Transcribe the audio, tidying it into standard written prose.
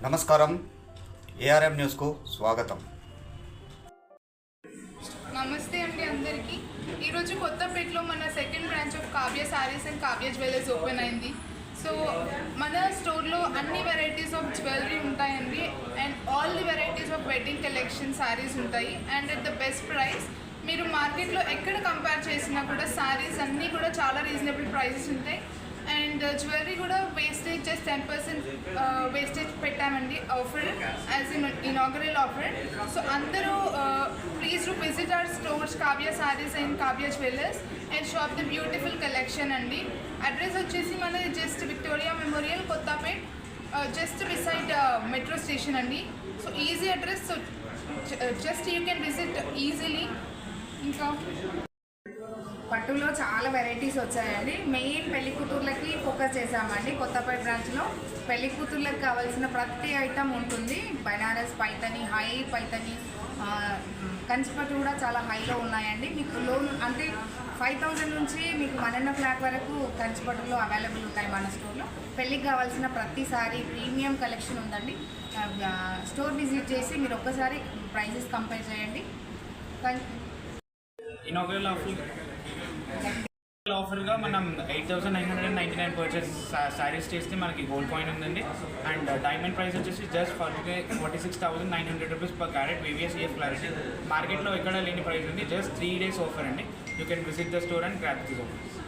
నమస్కారం, ఏఆర్ఎం న్యూస్కు స్వాగతం. నమస్తే అండి అందరికీ. ఈరోజు కొత్తపేటలో మన second branch of Kavya sarees and Kavya jewellers open అయింది. సో మన స్టోర్లో అన్ని వెరైటీస్ ఆఫ్ జ్యువెలరీ ఉంటాయండి and all the varieties of wedding collection sarees ఉంటాయి and at the best price. మీరు మార్కెట్లో ఎక్కడ కంపేర్ చేసినా కూడా శారీస్ అన్నీ కూడా చాలా రీజనబుల్ ప్రైసెస్ ఉంటాయి అండ్ జ్యువెలరీ కూడా వేస్టేజ్ జస్ట్ 10% వేస్టేజ్ పెట్టామండి offer as inaugural offer. So అందరూ please to visit our stores Kavya sarees and Kavya jewellers and shop the beautiful collection అండి. అడ్రస్ వచ్చేసి మనది just Victoria Memorial Kothapet, just beside metro station అండి. So easy address, so just you can visit easily. ఇంకా పట్టులో చాలా varieties వచ్చాయండి. Main పెళ్లి కూతుర్లకి focus చేసామండి. కొత్తపేట బ్రాంచ్లో పెళ్లి కూతుర్లకు కావాల్సిన ప్రతి ఐటమ్ ఉంటుంది. బనారస్ పైతని, హై పైతని, కంచిపట్టు కూడా చాలా హైలో ఉన్నాయండి. మీకు లోన్ అంటే 5,000 నుంచి మీకు 1.5 lakh వరకు కంచిపట్టులో అవైలబుల్ ఉంటాయి మన స్టోర్లో. పెళ్ళికి కావాల్సిన ప్రతిసారి ప్రీమియం కలెక్షన్ ఉందండి. స్టోర్ విజిట్ చేసి మీరు ఒక్కసారి ప్రైసెస్ కంపేర్ చేయండి. ఇనాగరల్ ఆఫర్గా మనం 8,999 పర్చేస్ శారీస్ చేస్తే మనకి గోల్డ్ కాయిన్ ఉందండి. అండ్ డైమండ్ ప్రైస్ వచ్చేసి just 46,900 rupees per carat VVS clarity. మార్కెట్లో ఎక్కడ లేని ప్రైస్ ఉంది. జస్ట్ 3 days ఆఫర్ అండి. You can visit the store and grab this offers.